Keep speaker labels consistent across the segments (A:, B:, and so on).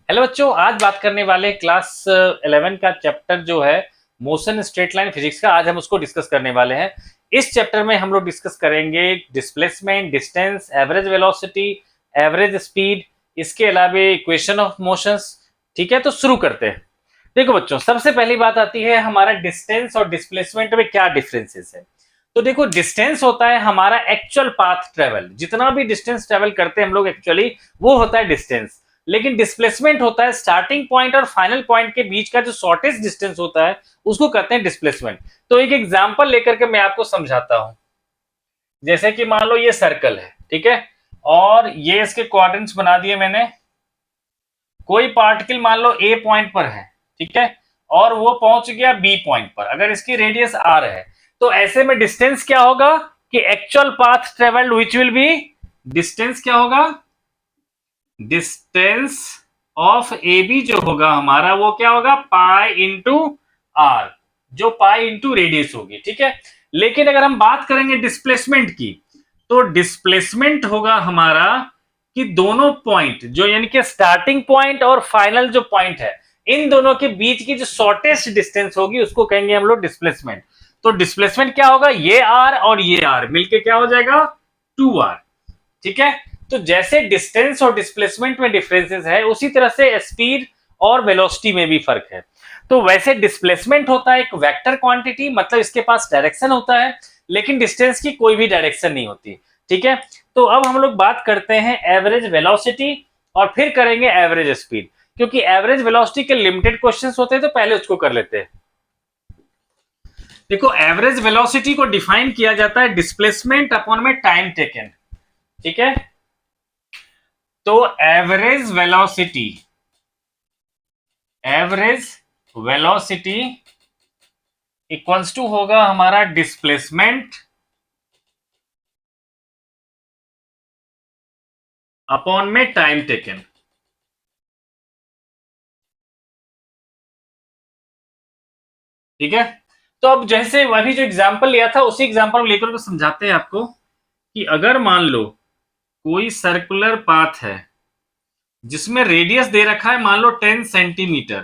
A: Hello बच्चों, आज बात करने वाले क्लास 11 का चैप्टर जो है मोशन स्ट्रेट लाइन फिजिक्स का। आज हम उसको डिस्कस करने वाले हैं। इस चैप्टर में हम लोग डिस्कस करेंगे displacement, distance, average velocity, average speed, इसके अलावा इक्वेशन ऑफ मोशंस। ठीक है, तो शुरू करते हैं। देखो बच्चों, सबसे पहली बात आती है हमारा डिस्टेंस और डिस्प्लेसमेंट में क्या डिफरेंसेस है। तो देखो, डिस्टेंस होता है हमारा एक्चुअल पाथ ट्रेवल, जितना भी डिस्टेंस ट्रेवल करते हैं हम लोग एक्चुअली, वो होता है डिस्टेंस। लेकिन डिस्प्लेसमेंट होता है स्टार्टिंग पॉइंट और फाइनल पॉइंट के बीच का जो शॉर्टेस्ट डिस्टेंस होता है, उसको कहते हैं डिस्प्लेसमेंट। तो एक एग्जांपल लेकर के मैं आपको समझाता हूं। जैसे कि मान लो ये सर्कल है, ठीक है, और ये इसके क्वाड्रेंट्स बना दिए मैंने। कोई पार्टिकल मान लो ए पॉइंट पर है, ठीक है, और वो पहुंच गया बी पॉइंट पर, अगर इसकी रेडियस आर है, तो ऐसे में डिस्टेंस क्या होगा कि actual path travelled which will be, distance क्या होगा, डिस्टेंस ऑफ ए बी जो होगा हमारा, वो क्या होगा, पाई इंटू आर, जो पाई इंटू रेडियस होगी। ठीक है, लेकिन अगर हम बात करेंगे डिस्प्लेसमेंट की, तो डिस्प्लेसमेंट होगा हमारा कि दोनों पॉइंट जो, यानी कि स्टार्टिंग पॉइंट और फाइनल जो पॉइंट है, इन दोनों के बीच की जो शॉर्टेस्ट डिस्टेंस होगी उसको कहेंगे हम लोग डिस्प्लेसमेंट। तो डिस्प्लेसमेंट क्या होगा, ये आर और ये आर मिलके क्या हो जाएगा, 2r। ठीक है, तो जैसे डिस्टेंस और डिस्प्लेसमेंट में डिफरेंसेस है, उसी तरह से स्पीड और वेलोसिटी में भी फर्क है। तो वैसे डिस्प्लेसमेंट होता है एक वेक्टर क्वांटिटी, मतलब इसके पास डायरेक्शन होता है, लेकिन डिस्टेंस की कोई भी डायरेक्शन नहीं होती। ठीक है, तो अब हम लोग बात करते हैं एवरेज वेलोसिटी और फिर करेंगे एवरेज स्पीड, क्योंकि एवरेज वेलोसिटी के लिमिटेड क्वेश्चंस होते हैं, तो पहले उसको कर लेते हैं। देखो, एवरेज वेलोसिटी को डिफाइन किया जाता है डिस्प्लेसमेंट अपॉन में टाइम टेकन। ठीक है, तो एवरेज वेलोसिटी इक्वल्स टू होगा हमारा डिस्प्लेसमेंट अपॉन में टाइम टेकन। ठीक है, तो अब जैसे वही जो एग्जांपल लिया था, उसी एग्जांपल लेकर के समझाते हैं आपको कि अगर मान लो कोई सर्कुलर पाथ है जिसमें रेडियस दे रखा है मान लो 10 सेंटीमीटर,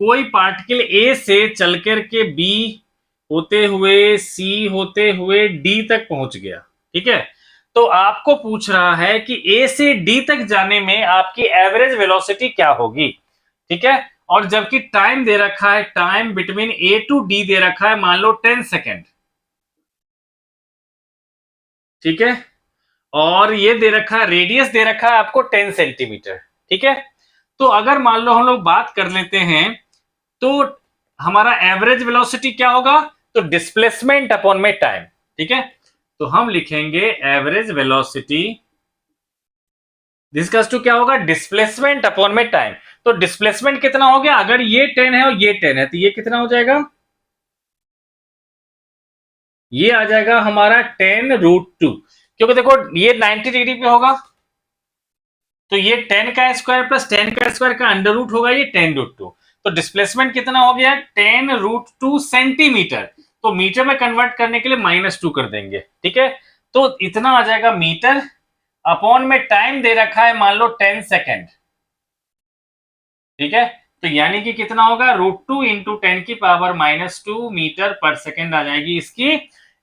A: कोई पार्टिकल ए से चल करके बी होते हुए सी होते हुए डी तक पहुंच गया। ठीक है, तो आपको पूछ रहा है कि ए से डी तक जाने में आपकी एवरेज वेलोसिटी क्या होगी। ठीक है, और जबकि टाइम दे रखा है, time between A to D दे रखा है मान लो 10 सेकेंड। ठीक है, और ये दे रखा है, रेडियस दे रखा है आपको 10 सेंटीमीटर। ठीक है, तो अगर मान लो हम लोग बात कर लेते हैं, तो हमारा एवरेज वेलोसिटी क्या होगा, तो डिस्प्लेसमेंट अपॉन में टाइम। ठीक है, तो हम लिखेंगे एवरेज वेलोसिटी डिस्कस टू क्या होगा, डिस्प्लेसमेंट अपॉन में टाइम। तो डिस्प्लेसमेंट कितना हो गया, अगर ये 10 है और ये 10 है, तो ये कितना हो जाएगा, ये आ जाएगा हमारा 10√2, क्योंकि देखो ये 90 डिग्री पे होगा, तो ये 10 का स्क्वायर प्लस 10 का स्क्वायर का अंडर रूट होगा, ये 10√2। तो डिस्प्लेसमेंट कितना हो गया, 10√2 सेंटीमीटर। तो मीटर में कन्वर्ट करने के लिए -2 कर देंगे। ठीक है, तो इतना आ जाएगा मीटर, अपॉन में टाइम दे रखा है मान लो 10 सेकेंड। ठीक है, तो यानी कि कितना होगा, √2 इंटू 10 की पावर -2 मीटर पर सेकेंड आ जाएगी इसकी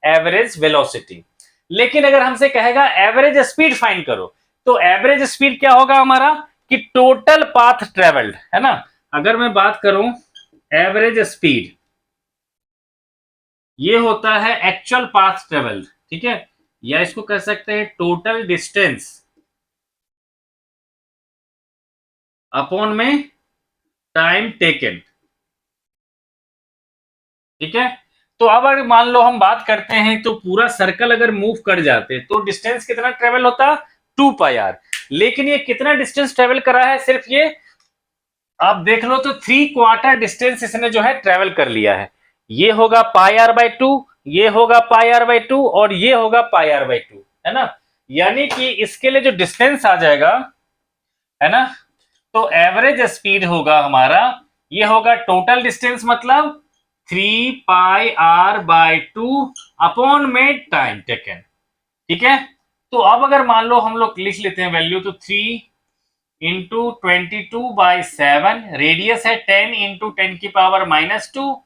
A: एवरेज वेलोसिटी। लेकिन अगर हमसे कहेगा एवरेज स्पीड फाइंड करो, तो एवरेज स्पीड क्या होगा हमारा, कि टोटल पाथ ट्रेवल्ड, है ना। अगर मैं बात करूं एवरेज स्पीड, ये होता है एक्चुअल पाथ ट्रेवल्ड। ठीक है, या इसको कह सकते हैं टोटल डिस्टेंस अपॉन में टाइम टेकन। ठीक है, तो अब अगर मान लो हम बात करते हैं, तो पूरा सर्कल अगर मूव कर जाते तो डिस्टेंस कितना ट्रेवल होता, 2πr। लेकिन ये कितना डिस्टेंस ट्रेवल करा है, सिर्फ ये आप देख लो तो 3/4 डिस्टेंस इसने जो है ट्रेवल कर लिया है। ये होगा πr/2, ये होगा πr/2, और ये होगा πr/2, है ना। यानी कि इसके लिए जो डिस्टेंस आ जाएगा, है ना, तो एवरेज स्पीड होगा हमारा, ये होगा टोटल डिस्टेंस, मतलब 3πr/2 अपॉन में टाइम टेकन। ठीक है, तो अब अगर मान लो हम लोग लिख लेते हैं वैल्यू, तो 3 इंटू 22/7, रेडियस है 10 इंटू 10⁻²,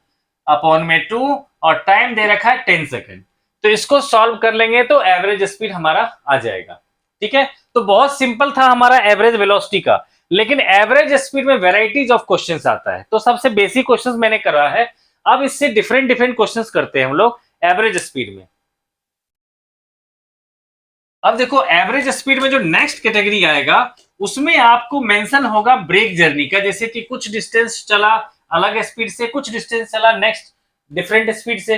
A: अपॉन में 2, और टाइम दे रखा है 10 सेकेंड। तो इसको सॉल्व कर लेंगे तो एवरेज स्पीड हमारा आ जाएगा। ठीक है, तो बहुत सिंपल था हमारा एवरेज वेलोसिटी का। लेकिन एवरेज स्पीड में वेराइटीज ऑफ क्वेश्चंस आता है, तो सबसे बेसिक क्वेश्चंस मैंने करा है। अब इससे डिफरेंट डिफरेंट क्वेश्चंस करते हैं हम लोग एवरेज स्पीड में। अब देखो एवरेज स्पीड में जो नेक्स्ट कैटेगरी आएगा उसमें आपको मेंशन होगा ब्रेक जर्नी का, जैसे कि कुछ डिस्टेंस चला अलग स्पीड से, कुछ डिस्टेंस चला नेक्स्ट डिफरेंट स्पीड से।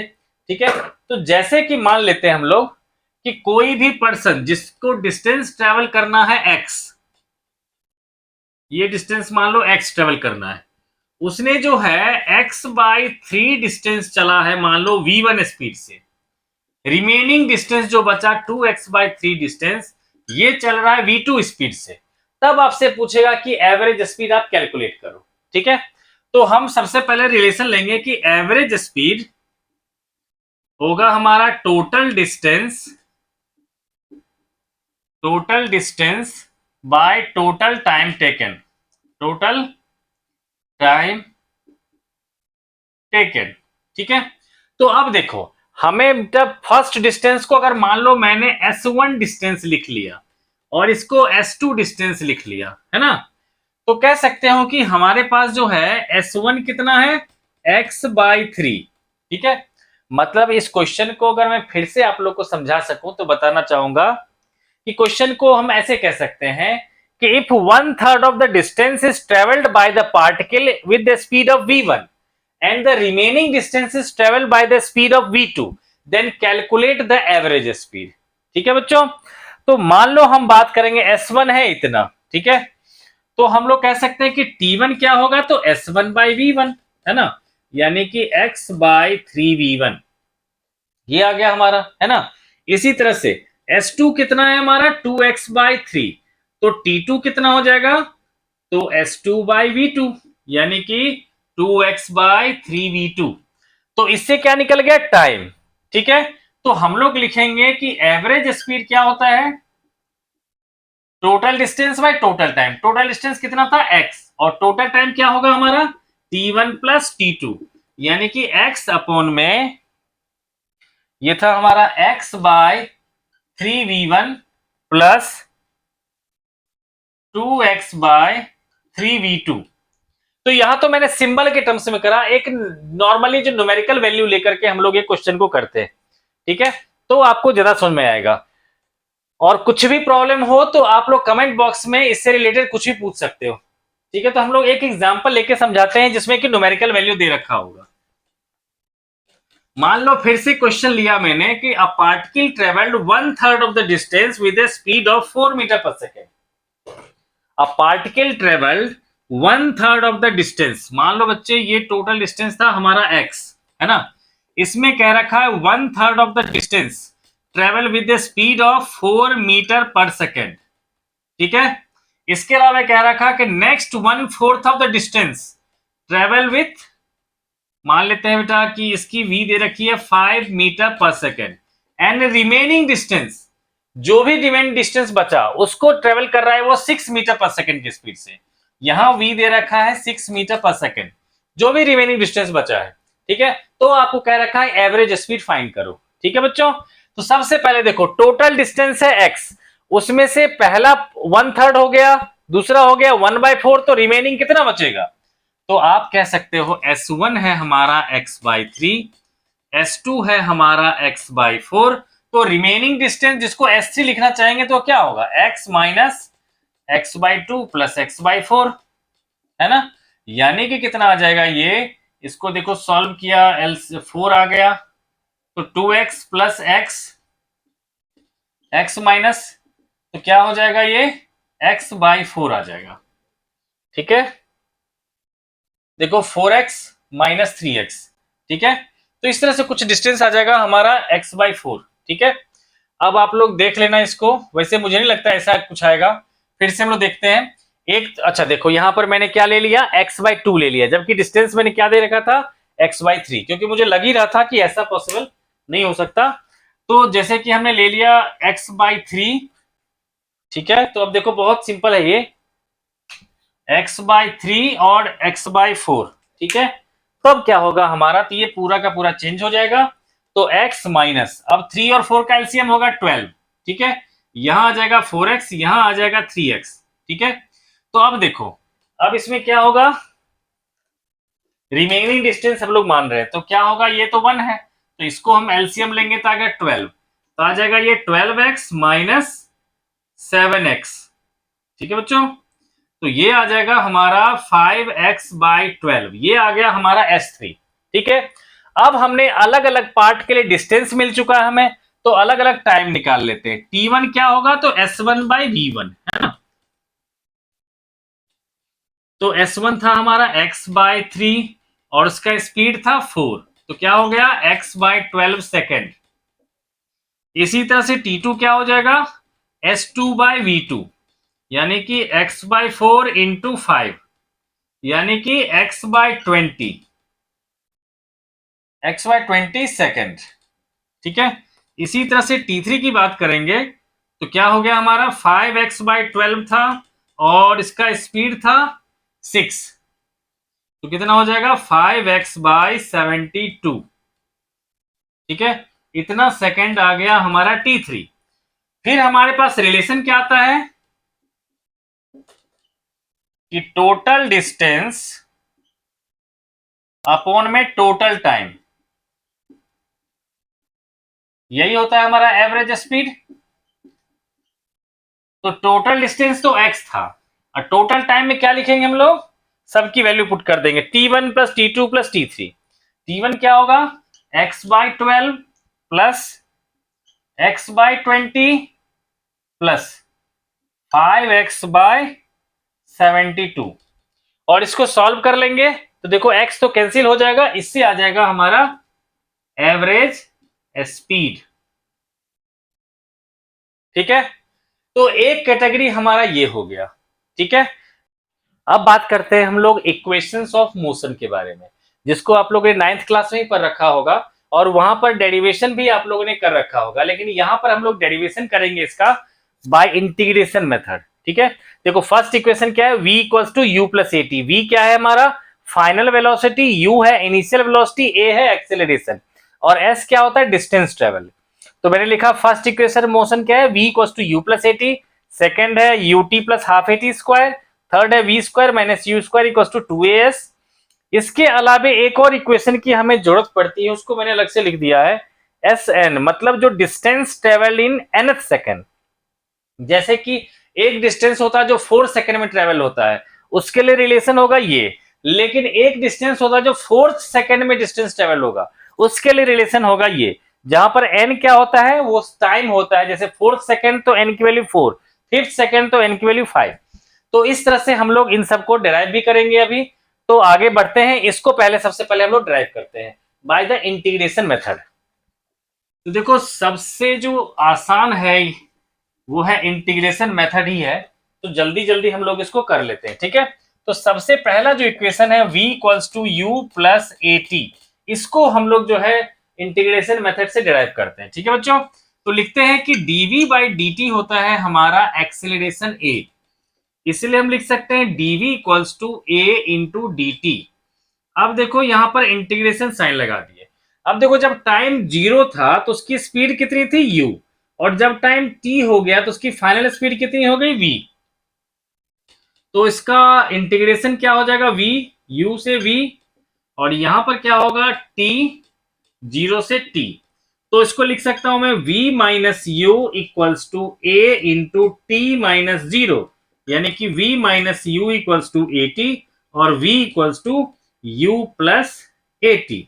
A: ठीक है, तो जैसे कि मान लेते हैं हम लोग कि कोई भी पर्सन जिसको डिस्टेंस ट्रेवल करना है x, ये डिस्टेंस मान लो x ट्रेवल करना है, उसने जो है x/3 डिस्टेंस चला है मान लो v1 स्पीड से, रिमेनिंग डिस्टेंस जो बचा 2x/3 डिस्टेंस ये चल रहा है v2 स्पीड से। तब आपसे पूछेगा कि एवरेज स्पीड आप कैलकुलेट करो। ठीक है, तो हम सबसे पहले रिलेशन लेंगे कि एवरेज स्पीड होगा हमारा total distance by total time taken, total time taken. ठीक है, तो अब देखो हमें जब फर्स्ट डिस्टेंस को अगर मान लो मैंने s1 डिस्टेंस लिख लिया और इसको s2 डिस्टेंस लिख लिया है ना, तो कह सकते हो कि हमारे पास जो है s1 कितना है x/3। ठीक है, मतलब इस क्वेश्चन को अगर मैं फिर से आप लोग को समझा सकूं तो बताना चाहूंगा कि क्वेश्चन को हम ऐसे कह सकते हैं कि if 1/3 of the distance is travelled by the particle with the speed of v1 and the remaining distance is traveled by the speed of v2, then calculate the average speed। ठीक है बच्चों, तो मान लो हम बात करेंगे s1 है इतना। ठीक है, तो हम लोग कह सकते हैं कि t1 क्या होगा, तो s1/v1 है ना, यानी कि x/3v1 ये आ गया हमारा, है ना। इसी तरह से s2 कितना है हमारा 2x/3, तो t2 कितना हो जाएगा, तो s2/v2 यानी कि 2x/3v2। तो इससे क्या निकल गया टाइम। ठीक है, तो हम लोग लिखेंगे कि एवरेज स्पीड क्या होता है, total distance by total time. Total distance कितना था x, और टोटल टाइम क्या होगा हमारा t1 प्लस t2, यानी कि x अपॉन में ये था हमारा x/3v1 प्लस 2x/3v2। तो यहां तो मैंने सिंबल के टर्म्स में करा, एक नॉर्मली जो न्यूमेरिकल वैल्यू लेकर के हम लोग ये क्वेश्चन को करते हैं। ठीक है, तो आपको ज्यादा समझ में आएगा। और कुछ भी प्रॉब्लम हो तो आप लोग कमेंट बॉक्स में इससे रिलेटेड कुछ भी पूछ सकते हो। ठीक है, तो हम लोग एक एग्जांपल लेके समझाते हैं जिसमें कि न्यूमेरिकल वैल्यू दे रखा होगा। मान लो फिर से क्वेश्चन लिया मैंने कि a particle travelled 1/3 of the distance with a speed of 4 metre पर second. A particle travelled 1/3 of the distance, मान लो बच्चे ये टोटल डिस्टेंस था हमारा x, है ना, इसमें कह रखा है 1/3 of the distance travel with the speed of 4 metre पर सेकेंड। ठीक है, इसके अलावा कह रखा कि next 1/4 of the distance travel with, मान लेते हैं बेटा कि इसकी v दे रखी है 5 मीटर पर सेकेंड, एंड रिमेनिंग डिस्टेंस, जो भी रिमेनिंग डिस्टेंस बचा उसको ट्रेवल कर रहा है वो 6 मीटर पर सेकेंड की स्पीड से। यहां v दे रखा है 6 मीटर पर सेकेंड, जो भी रिमेनिंग डिस्टेंस बचा है। ठीक है, तो आपको कह रखा है एवरेज स्पीड फाइंड करो। ठीक है बच्चों, तो सबसे पहले देखो टोटल डिस्टेंस है x, उसमें से पहला 1/3 हो गया, दूसरा हो गया 1/4, तो रिमेनिंग कितना बचेगा, तो आप कह सकते हो s1 है हमारा x/3, s2 है हमारा x/4, तो रिमेनिंग डिस्टेंस जिसको s3 लिखना चाहेंगे तो क्या होगा x minus x/2 plus x/4, है ना, यानी कि कितना आ जाएगा ये, इसको देखो सॉल्व किया L4 आ गया, तो 2x प्लस x माइनस, तो क्या हो जाएगा ये x/4 आ जाएगा। ठीक है, देखो 4x माइनस 3x। ठीक है, तो इस तरह से कुछ डिस्टेंस आ जाएगा हमारा x/4। ठीक है, अब आप लोग देख लेना इसको, वैसे मुझे नहीं लगता ऐसा कुछ आएगा। फिर से हम लोग देखते हैं एक, अच्छा देखो यहां पर मैंने क्या ले लिया x/2 ले लिया, जबकि डिस्टेंस मैंने क्या दे रखा था x/3, क्योंकि मुझे लग ही रहा था कि ऐसा पॉसिबल नहीं हो सकता। तो जैसे कि हमने ले लिया x/3। ठीक है, तो अब देखो बहुत सिंपल है ये, x/3 और x/4, ठीक है। तब क्या होगा हमारा, तो ये पूरा का पूरा चेंज हो जाएगा। तो x माइनस, अब 3 और 4 का एलसीएम होगा 12, ठीक है। यहां आ जाएगा 4x, यहां आ जाएगा 3x, ठीक है। तो अब देखो, अब इसमें क्या होगा, रिमेनिंग डिस्टेंस हम लोग मान रहे हैं, तो क्या होगा, ये तो 1 है, तो इसको हम एलसीएम लेंगे तो आ गया 12, तो आ जाएगा ये 12x माइनस 7x, ठीक है बच्चों। तो ये आ जाएगा हमारा 5x/12, ये आ गया हमारा S3, ठीक है। अब हमने अलग अलग पार्ट के लिए डिस्टेंस मिल चुका है हमें, तो अलग अलग टाइम निकाल लेते हैं। T1 क्या होगा, तो S1/V1 है ना। तो S1 था हमारा x/3 और उसका स्पीड था 4, तो क्या हो गया x/12 सेकेंड। इसी तरह से T2 क्या हो जाएगा, S2/V2, यानी कि x/4 इंटू 5, यानी कि x/20, x/20 सेकेंड, ठीक है। इसी तरह से T3 की बात करेंगे तो क्या हो गया हमारा, 5x/12 था और इसका स्पीड था 6, तो कितना हो जाएगा 5x/72, ठीक है। इतना सेकेंड आ गया हमारा T3। फिर हमारे पास रिलेशन क्या आता है कि टोटल डिस्टेंस अपॉन में टोटल टाइम, यही होता है हमारा एवरेज स्पीड। तो टोटल डिस्टेंस तो x था, और टोटल टाइम में क्या लिखेंगे हम लोग, सबकी वैल्यू पुट कर देंगे, T1 plus T2 plus T3। T1 क्या होगा, x/12 plus x/20 plus 5x/72, और इसको सॉल्व कर लेंगे तो देखो x तो कैंसिल हो जाएगा, इससे आ जाएगा हमारा एवरेज स्पीड, ठीक है। तो एक कैटेगरी हमारा ये हो गया, ठीक है। अब बात करते हैं हम लोग इक्वेशंस ऑफ मोशन के बारे में, जिसको आप लोगों ने 9th क्लास में ही पढ़ रखा होगा, और वहां पर डेरिवेशन भी आप लोगों ने कर रखा होगा, लेकिन यहां पर हम लोग डेरिवेशन करेंगे इसका बाय इंटीग्रेशन मेथड, ठीक है। देखो फर्स्ट इक्वेशन क्या है, v equals to u plus A T. v क्या है हमारा, फाइनल वेलोसिटी, u है इनिशियल वेलोसिटी, a है एक्सेलरेशन, और s क्या होता है, डिस्टेंस ट्रेवल। तो मैंने लिखा फर्स्ट इक्वेशन मोशन क्या है, v equals to u plus A T, second है ut plus half A T square, third है V square minus you square equals to 2as। इसके अलावा एक और इक्वेशन की हमें जरूरत पड़ती है, उसको मैंने अलग से लिख दिया है Sn, मतलब जो distance travel in nth second. जैसे कि एक डिस्टेंस होता है जो 4 सेकेंड में ट्रेवल होता है, उसके लिए रिलेशन होगा ये, लेकिन एक डिस्टेंस होता है जो 4th सेकेंड में डिस्टेंस ट्रेवल होगा, उसके लिए रिलेशन होगा ये। जहां पर n क्या होता है, वो टाइम होता है, जैसे 4th सेकेंड तो n की वैल्यू 4, 5th सेकेंड तो n की वैल्यू 5। तो इस तरह से हम लोग इन सबको डिराइव भी करेंगे अभी। तो आगे बढ़ते हैं, इसको पहले सबसे पहले हम लोग डिराइव करते हैं बाय द इंटीग्रेशन मेथड। तो देखो सबसे जो आसान है वो है इंटीग्रेशन मेथड ही है, तो जल्दी जल्दी हम लोग इसको कर लेते हैं, ठीक है। तो सबसे पहला जो इक्वेशन है v equals to u plus A T, इसको हम लोग जो है इंटीग्रेशन मेथड से डिराइव करते हैं, ठीक है बच्चों। तो लिखते हैं कि dv बाई dt होता है हमारा एक्सेलरेशन a, इसलिए हम लिख सकते हैं dv equals to a into D T. अब देखो यहां पर इंटीग्रेशन साइन लगा दिए। अब देखो जब टाइम 0 था तो उसकी स्पीड कितनी थी u, और जब टाइम t हो गया तो उसकी फाइनल स्पीड कितनी हो गई v। तो इसका इंटीग्रेशन क्या हो जाएगा, v, u से v, और यहां पर क्या होगा t, 0 से t। तो इसको लिख सकता हूं मैं v minus U equals to a into T minus 0, यानी कि v minus U equals to A T, और v equals to u plus A T.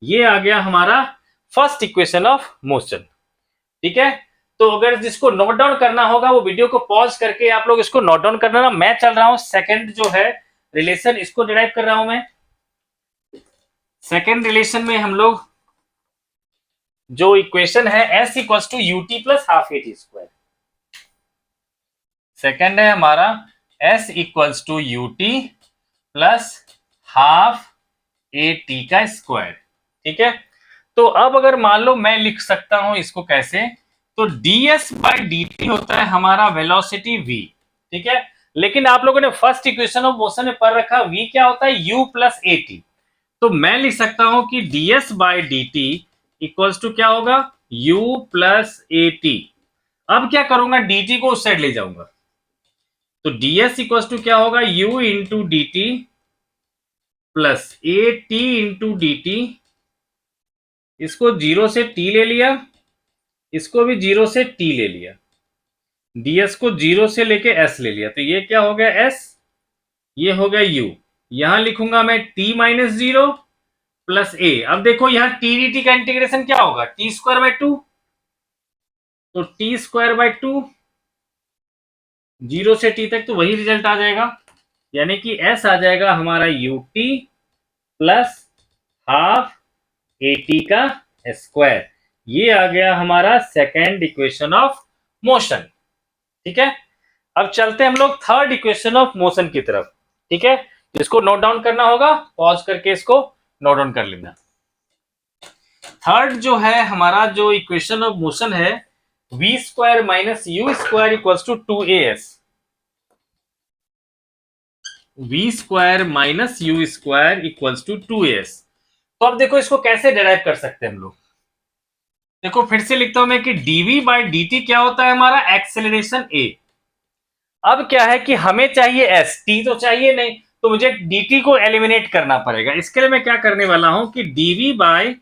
A: ये आ गया हमारा फर्स्ट इक्वेशन ऑफ मोशन, ठीक है। तो अगर जिसको नोट डाउन करना होगा वो वीडियो को पॉज करके आप लोग इसको नोट डाउन करना। मैं चल रहा हूं सेकंड जो है रिलेशन, इसको डिराइव कर रहा हूं मैं। सेकंड रिलेशन में हम लोग जो इक्वेशन है s equals to U T plus half A T square, second है हमारा s equals to U T plus half A T का स्क्वायर, ठीक है। तो अब अगर मान लो मैं लिख सकता हूं इसको कैसे, तो ds बाई dt होता है हमारा वेलोसिटी v, ठीक है। लेकिन आप लोगों ने फर्स्ट इक्वेशन ऑफ मोशन में पढ़ रखा v क्या होता है, u प्लस ए टी। तो मैं लिख सकता हूं कि ds by D T equals to क्या होगा, u प्लस ए टी। अब क्या करूंगा, dt को उस साइड ले जाऊंगा, तो ds इक्वल्स टू क्या होगा, u into D T plus A T into D T. इसको जीरो से t ले लिया, इसको भी जीरो से t ले लिया, ds को जीरो से लेके s ले लिया, तो ये क्या हो गया s, ये हो गया u। यहां लिखूंगा मैं t minus zero plus a। अब देखो यहां टी डी टी का इंटीग्रेशन क्या होगा, टी स्क्वायर बाई टू, तो T square by two, zero से टी तक तो वही रिजल्ट आ जाएगा, यानी कि s आ जाएगा हमारा u टी प्लस हाफ ए टी का स्क्वायर। ये आ गया हमारा सेकेंड इक्वेशन ऑफ मोशन। ठीक है, अब चलते हैं हम लोग थर्ड इक्वेशन ऑफ मोशन की तरफ। ठीक है, इसको नोट डाउन करना होगा, पॉज करके इसको नोट डाउन कर लेना। थर्ड जो है हमारा जो इक्वेशन ऑफ मोशन है, v square minus you square equals to two A S. V square minus you square equals to two A S. तो अब देखो इसको कैसे डिराइव कर सकते हैं हम लोग। देखो फिर से लिखता हूं मैं कि dv बाई डी टी क्या होता है हमारा, एक्सेलरेशन a। अब क्या है कि हमें चाहिए s, t तो चाहिए नहीं, तो मुझे dt को एलिमिनेट करना पड़ेगा। इसके लिए मैं क्या करने वाला हूं कि dv by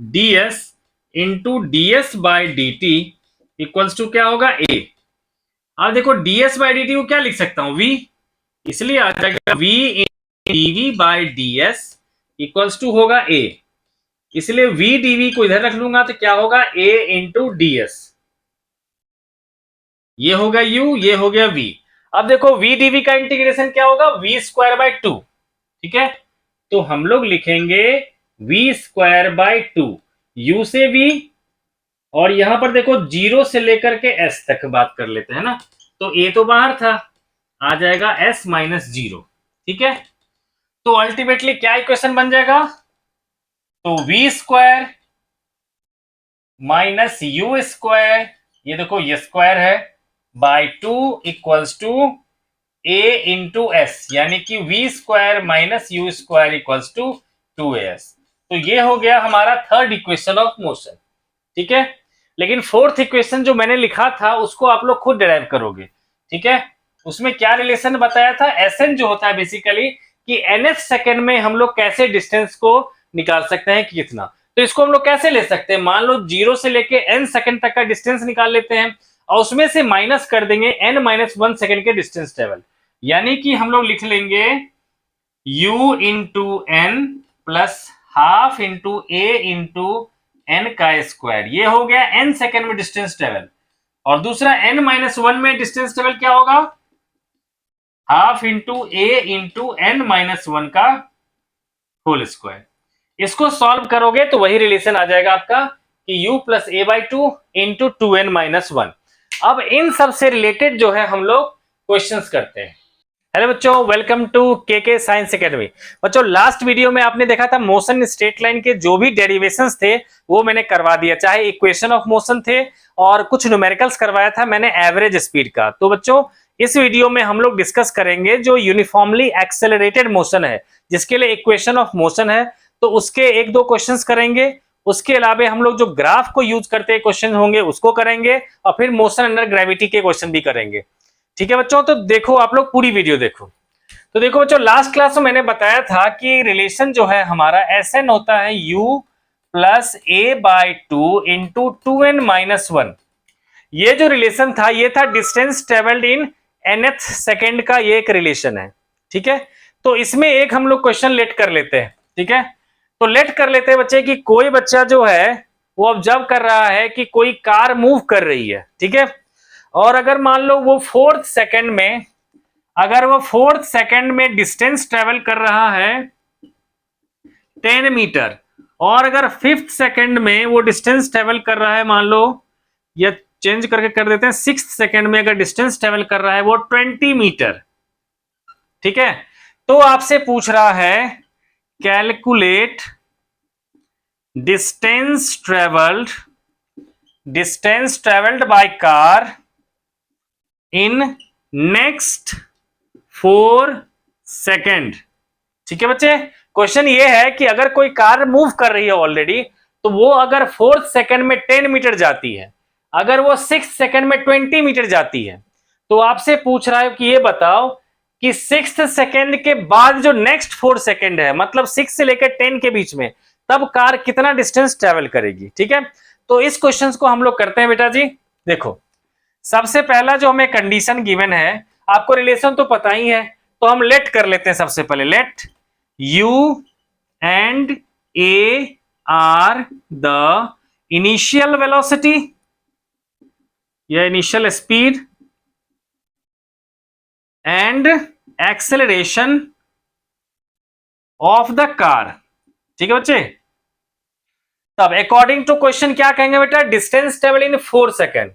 A: D S into D S by D T equals to क्या होगा a। अब देखो ds बाई डी टी को क्या लिख सकता हूं, v, इसलिए आ जाएगा v dv by D s equals to होगा a। इसलिए v dv को इधर रख लूंगा तो क्या होगा, a इंटू डी एस। ये हो गया u, ये हो गया v। अब देखो v dv का इंटीग्रेशन क्या होगा, v स्क्वायर बाई टू। ठीक है, तो हम लोग लिखेंगे v square by two, u से v, और यहां पर देखो जीरो से लेकर के s तक बात कर लेते हैं ना, तो a तो बाहर था, आ जाएगा s माइनस जीरो। ठीक है, तो अल्टीमेटली क्या इक्वेशन बन जाएगा, तो v square minus you square, ये देखो ये स्क्वायर है, by two equals to a into s, यानी कि v square minus you square equals to two s. तो ये हो गया हमारा थर्ड इक्वेशन ऑफ मोशन। ठीक है, लेकिन फोर्थ इक्वेशन जो मैंने लिखा था उसको आप लोग खुद डिराइव करोगे। ठीक है, उसमें क्या रिलेशन बताया था, एसएन जो होता है बेसिकली कि nth सेकेंड में हम लोग कैसे डिस्टेंस को निकाल सकते हैं कि कितना। तो इसको हम लोग कैसे ले सकते हैं, मान लो जीरो से लेके n सेकेंड तक का डिस्टेंस निकाल लेते हैं और उसमें से माइनस कर देंगे n माइनस वन सेकेंड के डिस्टेंस ट्रेवल, यानी कि हम लोग लिख लेंगे u into n plus half into a into n का स्क्वायर। ये हो गया n सेकेंड में डिस्टेंस ट्रेवल, और दूसरा n माइनस वन में डिस्टेंस ट्रेवल क्या होगा, half into a into n minus one का होल स्क्वायर। इसको सॉल्व करोगे तो वही रिलेशन आ जाएगा आपका कि u plus a by two into two n minus one. अब इन सब से रिलेटेड जो है हम लोग क्वेश्चंस करते हैं। हेलो बच्चों, वेलकम टू के साइंस एकेडमी। बच्चों लास्ट वीडियो में आपने देखा था मोशन स्ट्रेट लाइन के जो भी डेरिवेशंस थे वो मैंने करवा दिया, चाहे इक्वेशन ऑफ मोशन थे और कुछ न्यूमेरिकल्स करवाया था मैंने एवरेज स्पीड का। तो बच्चों इस वीडियो में हम लोग डिस्कस करेंगे जो यूनिफॉर्मली एक्सेलरेटेड मोशन है, जिसके लिए इक्वेशन ऑफ मोशन है, तो उसके एक दो क्वेश्चंस करेंगे। उसके अलावा हम लोग जो ग्राफ को यूज करते हैं क्वेश्चन होंगे उसको करेंगे, और फिर मोशन अंडर ग्रेविटी के क्वेश्चन भी करेंगे। ठीक है बच्चों, तो देखो आप लोग पूरी वीडियो देखो। तो देखो बच्चों लास्ट क्लास में मैंने बताया था कि रिलेशन जो है हमारा एस एन होता है u plus a by two into two n minus one. ये जो रिलेशन था ये था distance travelled in nth second का, ये एक रिलेशन है। ठीक है, तो इसमें एक हम लोग क्वेश्चन लेट कर लेते हैं। ठीक है, तो लेट कर लेते हैं बच्चे कि कोई बच्चा जो है वो ऑब्जर्व कर रहा है कि कोई कार मूव कर रही है। ठीक है, और अगर मान लो वो फोर्थ सेकंड में, अगर वो फोर्थ सेकंड में डिस्टेंस ट्रेवल कर रहा है 10 मीटर, और अगर फिफ्थ सेकंड में वो डिस्टेंस ट्रेवल कर रहा है, मान लो या चेंज करके कर देते हैं, सिक्स्थ सेकंड में अगर डिस्टेंस ट्रेवल कर रहा है वो 20 मीटर। ठीक है, तो आपसे पूछ रहा है calculate distance travelled by car in next 4 second. ठीक है बच्चे, क्वेश्चन ये है कि अगर कोई कार मूव कर रही है ऑलरेडी, तो वो अगर 4 सेकेंड में 10 मीटर जाती है, अगर वो 6 सेकेंड में 20 मीटर जाती है, तो आपसे पूछ रहा है कि ये बताओ कि 6 सेकेंड के बाद जो नेक्स्ट 4 सेकेंड है, मतलब 6 से लेकर 10 के बीच में, तब कार कितना डिस्टेंस ट्रेवल करेगी। ठीक है, तो इस क्वेश्चन को हम लोग करते हैं बेटा जी। देखो, सबसे पहला जो हमें कंडीशन गिवन है, आपको रिलेशन तो पता ही है, तो हम लेट कर लेते हैं। सबसे पहले late u and a are the initial velocity या initial speed and acceleration of the car। ठीक है बच्चे, तब अकॉर्डिंग टू क्वेश्चन क्या कहेंगे बेटा, डिस्टेंस ट्रेवल इन 4 सेकेंड,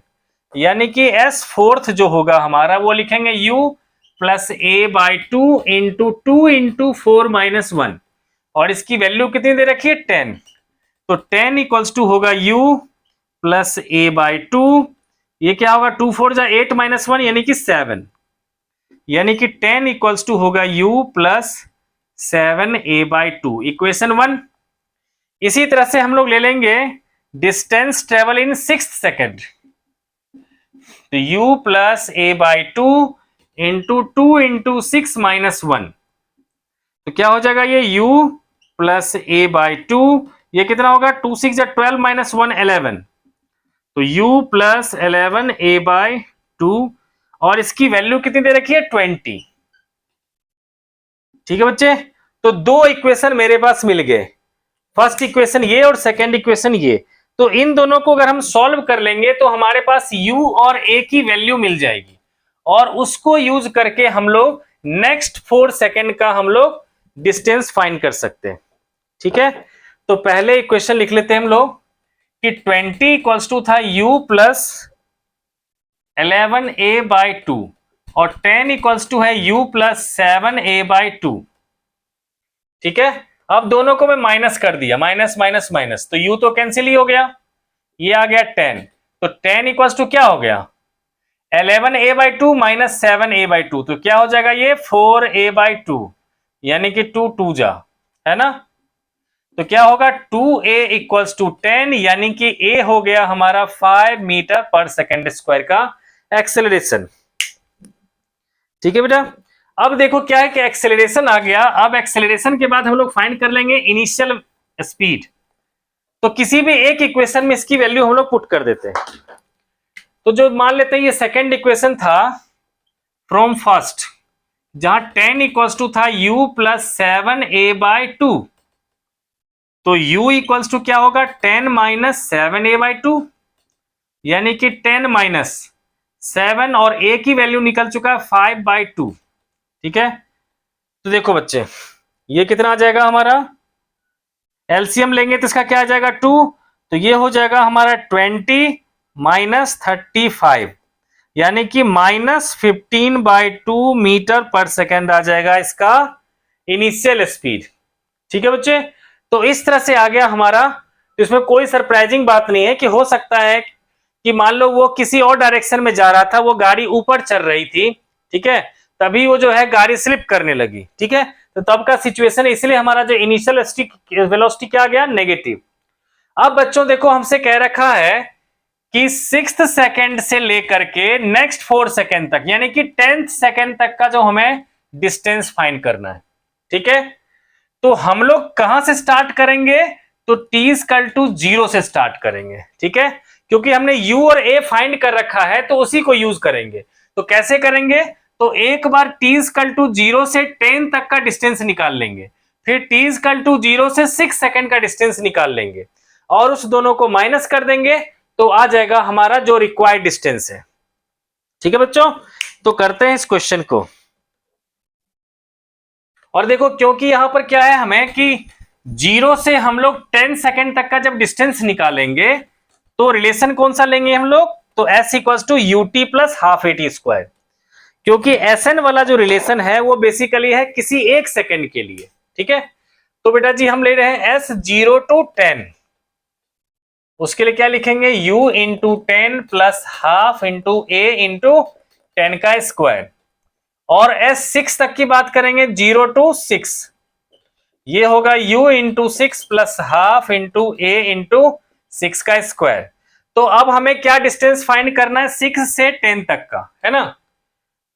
A: यानी कि s फोर्थ जो होगा हमारा वो लिखेंगे u plus a by 2 into 2 into 4 minus 1, और इसकी वैल्यू कितनी दे रखी है 10, तो 10 इक्वल्स टू होगा u प्लस a बाई 2, ये क्या होगा 2 4 जा 8 माइनस 1 यानी कि 7, यानी कि 10 इक्वल्स टू होगा u plus 7a by 2, equation 1। इसी तरह से हम लोग ले लेंगे डिस्टेंस ट्रेवल इन 6 सेकेंड, तो u plus a by 2 into 2 into 6 minus 1, तो क्या हो जाएगा ये u प्लस a बाई 2, ये कितना होगा 2 6 12 माइनस 1 11, तो u प्लस 11 a बाई 2, और इसकी वैल्यू कितनी दे रखी है 20। ठीक है बच्चे, तो दो इक्वेशन मेरे पास मिल गए, फर्स्ट इक्वेशन ये और सेकेंड इक्वेशन ये। तो इन दोनों को अगर हम सॉल्व कर लेंगे तो हमारे पास u और a की वैल्यू मिल जाएगी, और उसको यूज करके हम लोग नेक्स्ट 4 सेकेंड का हम लोग डिस्टेंस फाइंड कर सकते हैं। ठीक है, तो पहले इक्वेशन लिख लेते हैं हम लोग कि 20 इक्वल्स टू था u प्लस 11a बाई 2, और 10 इक्वल्स टू है u प्लस 7a बाई 2। ठीक है, अब दोनों को मैं माइनस कर दिया, माइनस माइनस माइनस, तो u तो कैंसिल ही हो गया, ये आ गया 10, तो 10 इक्वल्स टू क्या हो गया 11a by 2 minus 7a by 2, तो क्या हो जाएगा ये 4a बाई 2, यानी कि 2 2 जा, है ना, तो क्या होगा 2a इक्वल्स टू 10, यानी कि a हो गया हमारा 5 मीटर पर सेकेंड स्क्वायर का एक्सेलरेशन। ठीक है बेटा, अब देखो क्या है कि एक्सेलरेशन आ गया, अब एक्सेलरेशन के बाद हम लोग फाइंड कर लेंगे इनिशियल स्पीड, तो किसी भी एक इक्वेशन में इसकी वैल्यू हम लोग पुट कर देते हैं। तो जो मान लेते हैं ये सेकेंड इक्वेशन था फ्रॉम फर्स्ट, जहां 10 इक्वल्स टू था u प्लस 7a बाई 2, तो u इक्वल्स टू क्या होगा 10 माइनस 7a बाई 2, यानी कि 10 माइनस 7, और a की वैल्यू निकल चुका है 5 बाई 2। ठीक है, तो देखो बच्चे ये कितना आ जाएगा हमारा, एलसीएम लेंगे तो इसका क्या आ जाएगा 2, तो ये हो जाएगा हमारा 20 माइनस 35, यानी कि माइनस 15 बाई 2 मीटर पर सेकेंड आ जाएगा इसका इनिशियल स्पीड। ठीक है बच्चे, तो इस तरह से आ गया हमारा, तो इसमें कोई सरप्राइजिंग बात नहीं है कि हो सकता है कि मान लो वो किसी और डायरेक्शन में जा रहा था, वो गाड़ी ऊपर चल रही थी, ठीक है, तभी वो जो है गाड़ी स्लिप करने लगी। ठीक है, तो तब का सिचुएशन, इसलिए हमारा जो इनिशियल वेलोसिटी क्या आ गया नेगेटिव। अब बच्चों देखो हमसे कह रखा है कि 6th सेकेंड से लेकर के नेक्स्ट 4 सेकेंड तक, यानी कि 10th सेकेंड तक का जो हमें डिस्टेंस फाइंड करना है। ठीक है, तो हम लोग कहां से स्टार्ट करेंगे, तो t इक्वल टू 0 से स्टार्ट करेंगे। ठीक है, क्योंकि हमने u और a फाइंड कर रखा है तो उसी को यूज करेंगे। तो कैसे करेंगे, तो एक बार t इक्वल टू 0 से 10 तक का डिस्टेंस निकाल लेंगे, फिर t इक्वल टू 0 से 6 सेकेंड का डिस्टेंस निकाल लेंगे, और उस दोनों को माइनस कर देंगे, तो आ जाएगा हमारा जो रिक्वायर्ड डिस्टेंस है। ठीक है बच्चों, तो करते हैं इस क्वेश्चन को। और देखो क्योंकि यहां पर क्या है हमें कि 0 से हम लोग 10 सेकेंड तक का जब डिस्टेंस निकालेंगे तो रिलेशन कौन सा लेंगे हम लोग, तो s equal to ut plus half at square, क्योंकि sn वाला जो रिलेशन है वो बेसिकली है किसी एक सेकेंड के लिए। ठीक है, तो बेटा जी हम ले रहे हैं s 0 to 10, उसके लिए क्या लिखेंगे u into 10 plus half into a into 10 का स्क्वायर, और s 6 तक की बात करेंगे 0 to 6, ये होगा u into 6 plus half into a into 6 का स्क्वायर। तो अब हमें क्या डिस्टेंस फाइंड करना है 6 से 10 तक का, है ना।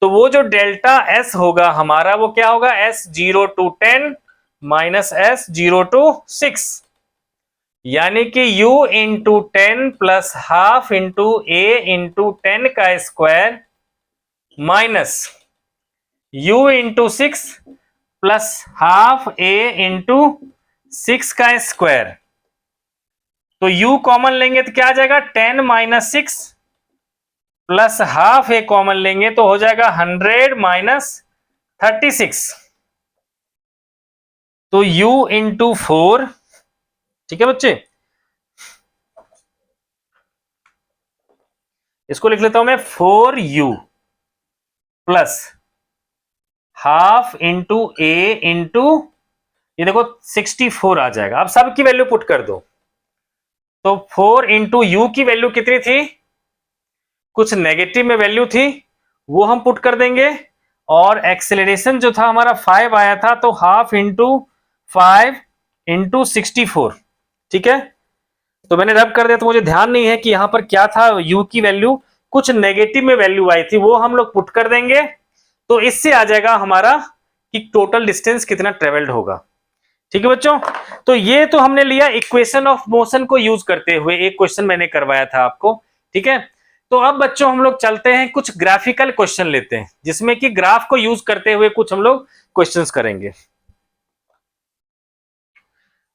A: तो वो जो डेल्टा s होगा हमारा वो क्या होगा, s 0 to 10 minus s 0 to 6, यानी कि u into 10 plus half into a into 10 का square minus u into 6 plus half a into 6 का स्क्वायर। तो u कॉमन लेंगे तो क्या आ जाएगा 10 minus 6 plus half a common लेंगे तो हो जाएगा 100 माइनस 36। तो u इंटू 4, ठीक है बच्चे, इसको लिख लेता हूं मैं 4u plus half into a into, ये देखो 64 आ जाएगा। अब सब की वैल्यू पुट कर दो। तो 4 इंटू यू की वैल्यू कितनी थी, कुछ नेगेटिव में वैल्यू थी, वो हम पुट कर देंगे। और एक्सेलरेशन जो था हमारा 5 आया था, तो हाफ इंटू 5 इंटू 64, ठीक है। तो मैंने रब कर दिया, तो मुझे ध्यान नहीं है कि यहां पर क्या था, u की वैल्यू कुछ नेगेटिव में वैल्यू आई थी, वो हम लोग पुट कर देंगे। तो इससे आ जाएगा हमारा कि टोटल डिस्टेंस कितना ट्रेवल्ड होगा, ठीक है बच्चों। तो ये तो हमने लिया इक्वेशन ऑफ मोशन को यूज करते हुए, एक क्वेश्चन मैंने करवाया था आपको, ठीक है। तो अब बच्चों हम लोग चलते हैं, कुछ ग्राफिकल क्वेश्चन लेते हैं, जिसमें कि ग्राफ को यूज करते हुए कुछ हम लोग क्वेश्चंस करेंगे।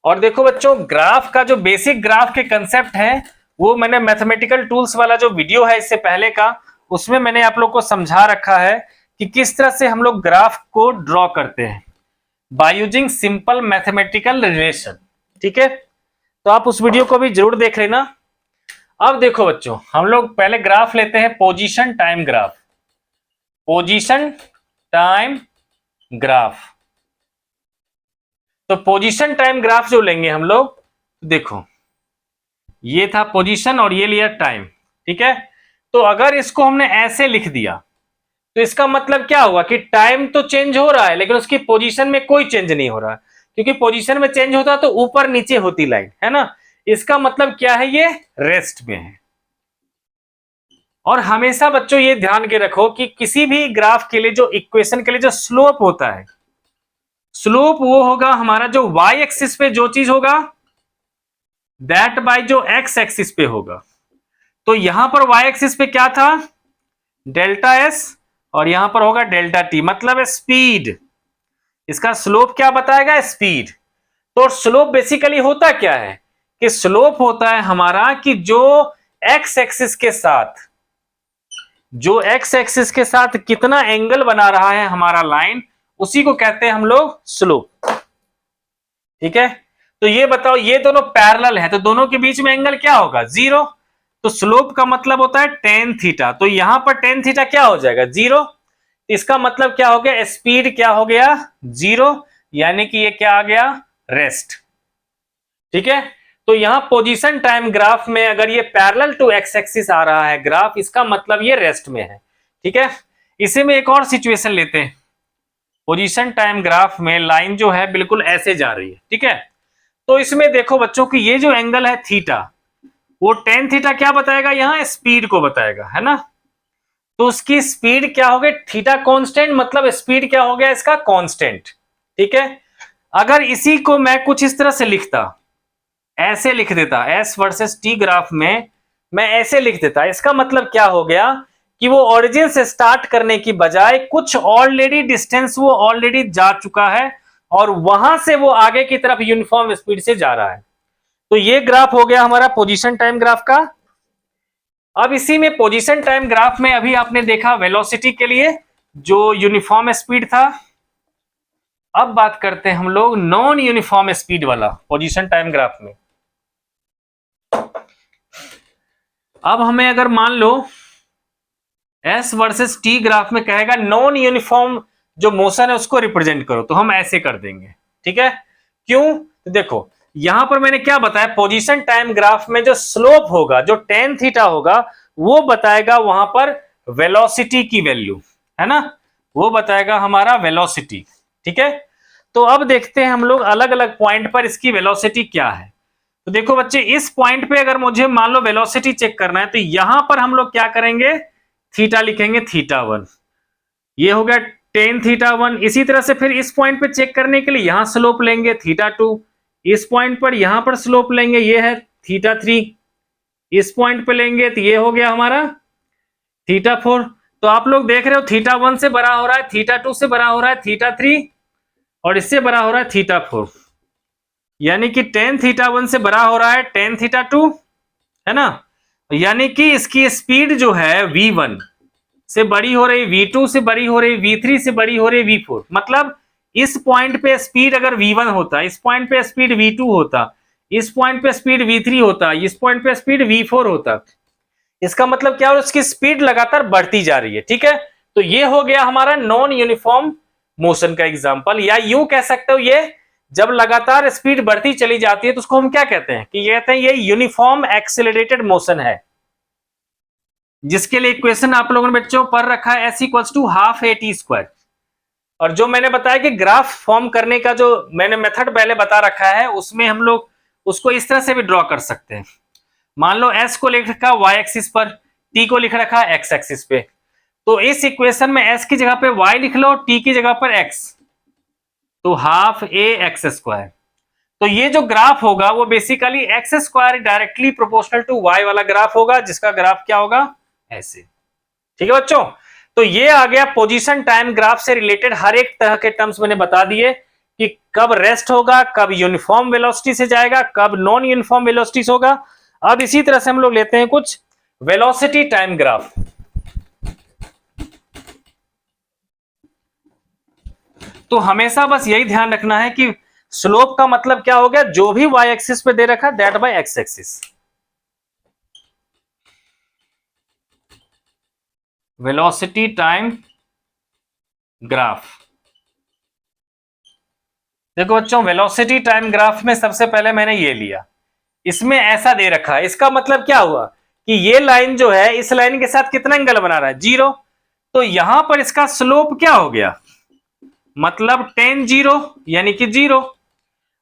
A: और देखो बच्चों, ग्राफ का जो बेसिक ग्राफ के कंसेप्ट है, वो मैंने मैथमेटिकल टूल्स वाला जो वीडियो है इससे पहले का, उसमें मैंने आप लोग को समझा रखा है कि किस तरह से हम लोग ग्राफ को ड्रॉ करते हैं by using simple mathematical relation, ठीक है। तो आप उस वीडियो को भी जरूर देख लेना। अब देखो बच्चों, हम लोग पहले ग्राफ लेते हैं, position time graph. Position time graph, तो पोजीशन टाइम ग्राफ जो लेंगे हम लोग, देखो ये था पोजीशन और ये लिया टाइम, ठीक है। तो अगर इसको हमने ऐसे लिख दिया, तो इसका मतलब क्या हुआ कि टाइम तो चेंज हो रहा है, लेकिन उसकी पोजीशन में कोई चेंज नहीं हो रहा, क्योंकि पोजीशन में चेंज होता तो ऊपर नीचे होती लाइन, है ना। इसका मतलब क्या है, ये रेस्ट में है। और हमेशा बच्चों ये ध्यान के रखो कि किसी भी ग्राफ के लिए, जो इक्वेशन के लिए जो स्लोप होता है, स्लोप वो होगा हमारा जो वाई एक्सिस पे जो चीज होगा, दैट बाय जो एक्स एक्सिस पे होगा। तो यहां पर वाई एक्सिस पे क्या था, डेल्टा एस, और यहां पर होगा डेल्टा टी, मतलब स्पीड। इसका स्लोप क्या बताएगा, स्पीड। तो स्लोप बेसिकली होता क्या है कि स्लोप होता है हमारा कि जो एक्स एक्सिस के साथ, जो एक्स एक्सिस के साथ कितना एंगल बना रहा है हमारा लाइन, उसी को कहते हैं हम लोग स्लोप, ठीक है। तो ये बताओ, ये दोनों पैरेलल है, तो दोनों के बीच में एंगल क्या होगा, 0। तो स्लोप का मतलब होता है टेन थीटा, तो यहां पर टेन थीटा क्या हो जाएगा, 0। इसका मतलब क्या हो गया, स्पीड क्या हो गया, 0, यानी कि ये क्या आ गया, रेस्ट, ठीक है। तो यहां पोजीशन टाइम ग्राफ में अगर ये पैरेलल टू एक्स एक्सिस आ रहा है ग्राफ, इसका मतलब ये रेस्ट में है, ठीक है। इसी में एक और सिचुएशन लेते हैं, पोजीशन टाइम ग्राफ में लाइन जो है बिल्कुल ऐसे जा रही है, ठीक है। तो इसमें देखो बच्चों की ये जो एंगल है थीटा, वो टेन थीटा क्या बताएगा, यहां स्पीड को बताएगा, है ना। तो उसकी स्पीड क्या हो गई, थीटा कांस्टेंट, मतलब स्पीड क्या हो गया इसका, कांस्टेंट, ठीक है। अगर इसी को मैं कुछ इस तरह से लिखता, ऐसे लिख देता, एस वर्सेस टी ग्राफ में मैं ऐसे लिख देता, इसका मतलब क्या हो गया कि वो ओरिजिन से स्टार्ट करने की बजाय कुछ ऑलरेडी डिस्टेंस वो ऑलरेडी जा चुका है, और वहां से वो आगे की तरफ यूनिफॉर्म स्पीड से जा रहा है। तो ये ग्राफ हो गया हमारा पोजीशन टाइम ग्राफ का। अब इसी में पोजीशन टाइम ग्राफ में अभी आपने देखा वेलोसिटी के लिए जो यूनिफॉर्म स्पीड था। अब बात करते हैं हम लोग नॉन यूनिफॉर्म स्पीड वाला पोजीशन टाइम ग्राफ में। अब हमें अगर मान लो एस वर्सेस टी ग्राफ में कहेगा नॉन यूनिफॉर्म जो मोशन है उसको रिप्रेजेंट करो, तो हम ऐसे कर देंगे, ठीक है। क्यों, तो देखो यहां पर मैंने क्या बताया, पोजीशन टाइम ग्राफ में जो स्लोप होगा, जो टेन थीटा होगा, वो बताएगा वहां पर वेलोसिटी की वैल्यू, है ना। वो बताएगा हमारा वेलोसिटी। ठीक है, तो अब देखते हैं हम लोग अलग अलग पॉइंट पर इसकी वेलोसिटी क्या है। तो देखो बच्चे, इस पॉइंट पे अगर मुझे मान लो वेलोसिटी चेक करना है तो यहां पर हम लोग क्या करेंगे, थीटा लिखेंगे, थीटा 1, ये हो गया टेन थीटा 1। इसी तरह से फिर इस पॉइंट पे चेक करने के लिए यहां स्लोप लेंगे थीटा 2, इस पॉइंट पर यहां पर स्लोप लेंगे, ये है थीटा 3, इस पॉइंट पे लेंगे तो ये हो गया हमारा थीटा 4। तो आप लोग देख रहे हो थीटा 1 से बड़ा हो रहा है, थीटा 2 से बड़ा हो रहा है थीटा 3, और इससे बड़ा हो रहा है थीटा 4, यानी कि टेन थीटा 1 से बड़ा हो रहा है टेन थीटा 2, है ना। यानी कि इसकी स्पीड जो है v1 से बड़ी हो रही, v2 से बड़ी हो रही, v3 से बड़ी हो रही, v4। मतलब इस पॉइंट पे स्पीड अगर v1 होता, इस पॉइंट पे स्पीड v2 होता, इस पॉइंट पे स्पीड v3 होता, इस पॉइंट पे स्पीड v4 होता, इसका मतलब क्या, उसकी स्पीड लगातार बढ़ती जा रही है। ठीक है, तो ये हो गया हमारा नॉन यूनिफॉर्म मोशन का एग्जांपल, या यूं कह सकते हो ये जब लगातार स्पीड बढ़ती चली जाती है तो उसको हम क्या कहते हैं, कि ये कहते हैं ये यूनिफॉर्म एक्सेलरेटेड मोशन है, जिसके लिए इक्वेशन आप लोगों ने बच्चों पढ़ रखा है s equals to half A T square. और जो मैंने बताया कि ग्राफ फॉर्म करने का जो मैंने मेथड पहले बता रखा है, उसमें हम लोग उसको इस तरह से भी ड्रॉ कर सकते हैं। मान लो s को लिख रखा y एक्सिस पर, t को लिख रखा है x एक्सिस पे, तो इस इक्वेशन में s की जगह पे y लिख लो, t की जगह पर x, तो हाफ ए एक्स स्क्वायर। तो ये जो ग्राफ होगा वो basically x square directly proportional to y वाला ग्राफ होगा, जिसका ग्राफ क्या होगा, ऐसे। ठीक है बच्चों, तो ये आ गया पोजीशन टाइम ग्राफ से रिलेटेड हर एक तरह के टर्म्स मैंने बता दिए कि कब रेस्ट होगा, कब यूनिफॉर्म वेलोसिटी से जाएगा, कब नॉन यूनिफॉर्म वेलोसिटी से होगा। अब इसी तरह से हम लोग लेते हैं कुछ वेलोसिटी टाइम ग्राफ। तो हमेशा बस यही ध्यान रखना है कि स्लोप का मतलब क्या हो गया, जो भी वाई एक्सिस पे दे रखा that bye x axis. Velocity time graph, देखो बच्चों वेलोसिटी टाइम ग्राफ में सबसे पहले मैंने ये लिया, इसमें ऐसा दे रखा है, इसका मतलब क्या हुआ कि ये लाइन जो है इस लाइन के साथ कितना एंगल बना रहा है, 0। तो यहां पर इसका स्लोप क्या हो गया, मतलब tan 0 यानी कि 0।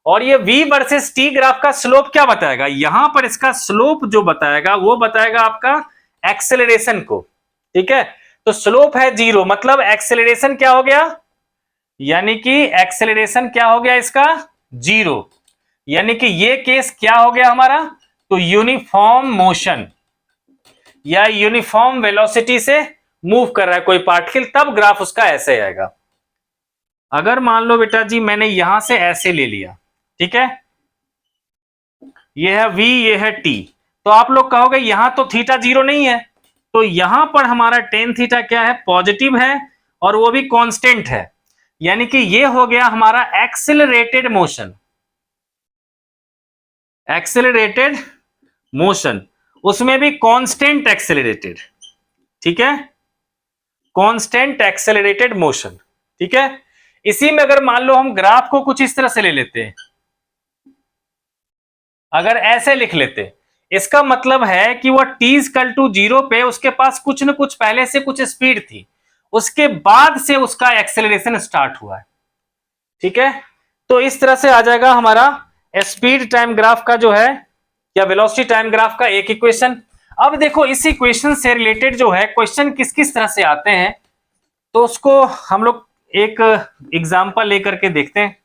A: और ये v वर्सेस t ग्राफ का स्लोप क्या बताएगा, यहां पर इसका स्लोप जो बताएगा वो बताएगा आपका एक्सेलरेशन को। ठीक है, तो स्लोप है 0, मतलब एक्सेलरेशन क्या हो गया, यानी कि एक्सेलरेशन क्या हो गया इसका 0, यानी कि ये केस क्या हो गया हमारा, तो यूनिफॉर्म मोशन या यूनिफॉर्म वेलोसिटी से मूव कर रहा है कोई पार्टिकल, तब ग्राफ उसका ऐसे आएगा। अगर मान लो बेटा जी मैंने यहां से ऐसे ले लिया, ठीक है, ये है v, ये है t, तो आप लोग कहोगे यहां तो थीटा 0 नहीं है, तो यहां पर हमारा टेन थीटा क्या है, पॉजिटिव है, और वो भी कांस्टेंट है, यानी कि ये हो गया हमारा एक्सेलरेटेड मोशन। एक्सेलरेटेड मोशन, उसमें भी कांस्टेंट एक्सेलरेटेड। ठीक है, कांस्टेंट एक्सेलरेटेड मोशन। ठीक है, इसी में अगर मान लो हम ग्राफ को कुछ इस तरह से ले लेते हैं, अगर ऐसे लिख लेते, इसका मतलब है कि वह t इक्वल टू 0 पे उसके पास कुछ न कुछ पहले से कुछ स्पीड थी, उसके बाद से उसका एक्सेलरेशन स्टार्ट हुआ है। ठीक है, तो इस तरह से आ जाएगा हमारा स्पीड टाइम ग्राफ का जो है या वेलोसिटी टाइम ग्राफ का एक इक्वेशन। अब देखो इस इक्वेशन से रिलेटेड जो है क्वेश्चन किस किस तरह से आते हैं, तो उसको हम लोग एक एग्जांपल लेकर के देखते हैं।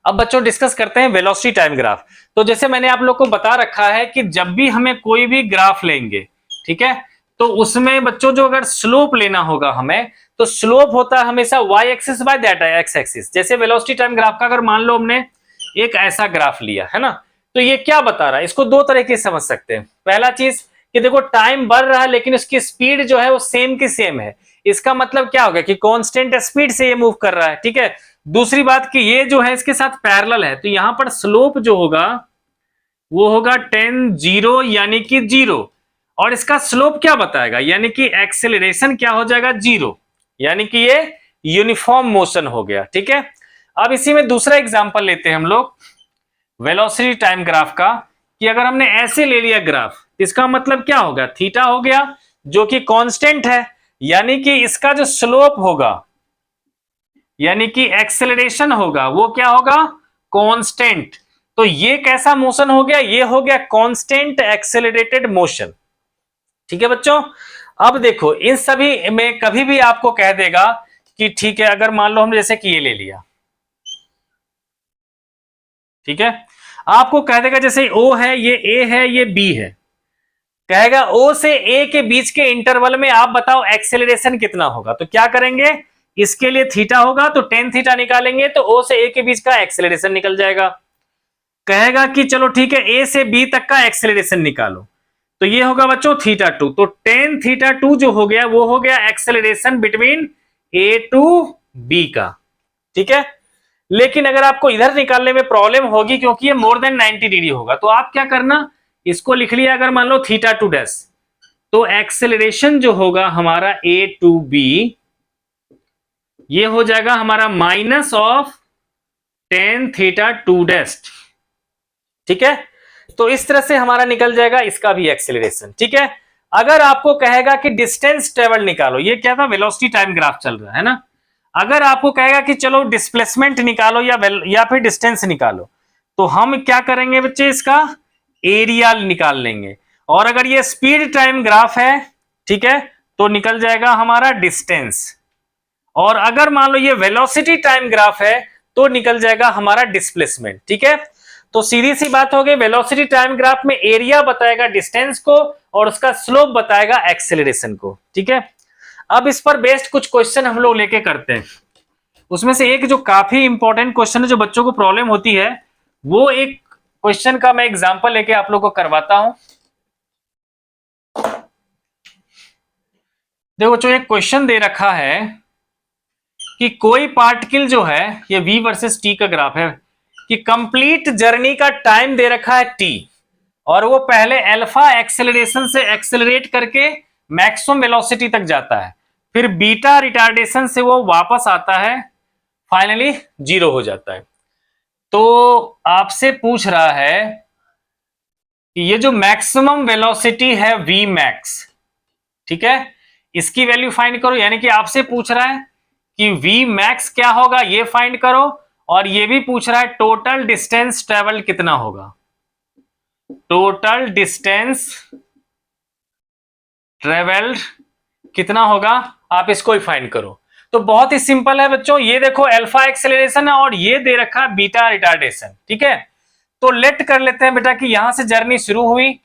A: अब बच्चों डिस्कस करते हैं वेलोसिटी टाइम ग्राफ। तो जैसे मैंने आप लोग को बता रखा है कि जब भी हमें कोई भी ग्राफ लेंगे, ठीक है, तो उसमें बच्चों जो अगर स्लोप लेना होगा हमें, तो स्लोप होता है हमेशा y axis by that x axis. जैसे वेलोसिटी टाइम ग्राफ का अगर मान लो हमने एक ऐसा ग्राफ लिया है ना, तो ये क्या बता रहा है, इसको दो तरीके से समझ सकते हैं। पहला चीज कि देखो टाइम बढ़ रहा है लेकिन उसकी स्पीड जो है वो सेम की सेम है, इसका मतलब क्या होगा कि कांस्टेंट स्पीड से ये मूव कर रहा है। ठीक है, दूसरी बात कि ये जो है इसके साथ पैरेलल है, तो यहां पर स्लोप जो होगा वो होगा tan 0 यानी कि 0, और इसका स्लोप क्या बताएगा, यानी कि एक्सेलरेशन क्या हो जाएगा 0, यानी कि ये यूनिफॉर्म मोशन हो गया। ठीक है, अब इसी में दूसरा एग्जांपल लेते हैं हम लोग वेलोसिटी टाइम ग्राफ का, कि अगर हमने ऐसे ले लिया ग्राफ, इसका मतलब क्या होगा, थीटा हो गया जो कि कांस्टेंट है, यानी कि इसका जो स्लोप होगा, यानी कि एक्सेलरेशन होगा, वो क्या होगा, कांस्टेंट। तो ये कैसा मोशन हो गया, ये हो गया कांस्टेंट एक्सेलरेटेड मोशन। ठीक है बच्चों। अब देखो इन सभी में कभी भी आपको कह देगा कि ठीक है, अगर मान लो हम जैसे कि ये ले लिया, ठीक है, आपको कह देगा जैसे O है, ये A है, ये B है, कहेगा O से A के बीच के इंटरवल में आप बताओ एक्सेलरेशन कितना होगा। तो क्या करेंगे, इसके लिए थीटा होगा तो टेन थीटा निकालेंगे तो O से A के बीच का एक्सेलरेशन निकल जाएगा। कहेगा कि चलो ठीक है, A से B तक का एक्सेलरेशन निकालो, तो ये होगा बच्चों थीटा टू। तो टेन थीटा टू जो हो गया वो हो गया acceleration between A to B का। ठीक है, लेकिन अगर आपको इधर निकालने में प्रॉब्लम होगी क्योंकि ये मोर देन 90 डिग्री होगा, तो आप क्या करना, इसको लिख लिया अगर मान लो थीटा टू डैश, तो एक्सेलरेशन जो होगा हमारा A टू B ये हो जाएगा हमारा minus of ten theta to dash. ठीक है, तो इस तरह से हमारा निकल जाएगा इसका भी एक्सेलरेशन। ठीक है, अगर आपको कहेगा कि डिस्टेंस ट्रेवल निकालो, ये क्या था, वेलोसिटी टाइम ग्राफ चल रहा है ना, अगर आपको कहेगा कि चलो डिस्प्लेसमेंट निकालो या फिर डिस्टेंस निकालो, तो हम क्या करेंगे बच्चे, इसका एरिया निकाल लेंगे। और अगर ये स्पीड टाइम ग्राफ है, ठीक है, तो निकल जाएगा हमारा डिस्टेंस। और अगर मान लो ये वेलोसिटी टाइम ग्राफ है तो निकल जाएगा हमारा डिस्प्लेसमेंट। ठीक है, तो सीधी सी बात हो गई, वेलोसिटी टाइम ग्राफ में एरिया बताएगा डिस्टेंस को और उसका स्लोप बताएगा एक्सेलरेशन को। ठीक है, अब इस पर बेस्ड कुछ क्वेश्चन हम लोग लेके करते हैं। उसमें से एक जो काफी इंपॉर्टेंट क्वेश्चन है जो बच्चों को प्रॉब्लम होती है, वो एक क्वेश्चन का मैं एग्जांपल लेके आप लोग को करवाता हूं। देखो जो एक क्वेश्चन दे रखा है कि कोई पार्टिकल जो है, ये v वर्सेस t का ग्राफ है, कि कंप्लीट जर्नी का टाइम दे रखा है t, और वो पहले अल्फा एक्सेलरेशन से एक्सेलरेट करके मैक्सिमम वेलोसिटी तक जाता है, फिर बीटा रिटार्डेशन से वो वापस आता है, फाइनली जीरो हो जाता है। तो आपसे पूछ रहा है कि ये जो मैक्सिमम वेलोसिटी है v मैक्स, ठीक है, इसकी वैल्यू फाइंड करो। यानी कि आपसे पूछ रहा है कि v मैक्स क्या होगा ये फाइंड करो, और ये भी पूछ रहा है टोटल डिस्टेंस ट्रेवल कितना होगा, टोटल डिस्टेंस ट्रेवल्ड कितना होगा, आप इसको ही फाइंड करो। तो बहुत ही सिंपल है बच्चों, ये देखो अल्फा एक्सेलरेशन है और ये दे रखा है बीटा रिटार्डेशन। ठीक है, तो लेट कर लेते हैं बेटा कि यहां से जर्नी शुरू हुई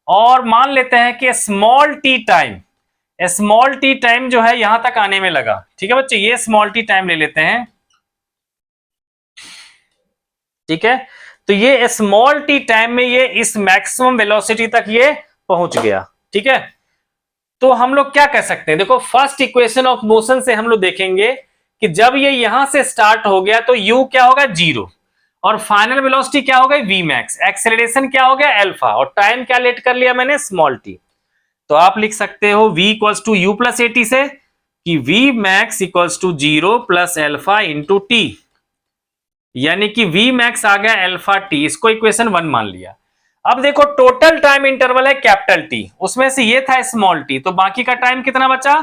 A: और मान लेते हैं कि स्मॉल टी टाइम जो है यहां तक आने में लगा। ठीक है बच्चे, ये स्मॉल टी टाइम ले लेते हैं। ठीक है, तो ये स्मॉल टी टाइम में ये इस मैक्सिमम वेलोसिटी तक ये पहुंच गया। ठीक है, तो हम लोग क्या कह सकते हैं, देखो फर्स्ट इक्वेशन ऑफ मोशन से हम लोग देखेंगे कि जब ये यहां से स्टार्ट हो गया तो u क्या होगा, जीरो, और फाइनल वेलोसिटी क्या हो गई, v मैक्स, एक्सेलरेशन क्या हो गया, अल्फा, और टाइम क्या लेट कर लिया मैंने, स्मॉल टी। तो आप लिख सकते हो v equals to u plus A t से कि v max equals to zero plus alpha into t, यानी कि v मैक्स आ गया अल्फा टी, इसको इक्वेशन 1 मान लिया। अब देखो टोटल टाइम इंटरवल है कैपिटल टी, उसमें से ये था स्मॉल टी, तो बाकी का टाइम कितना बचा,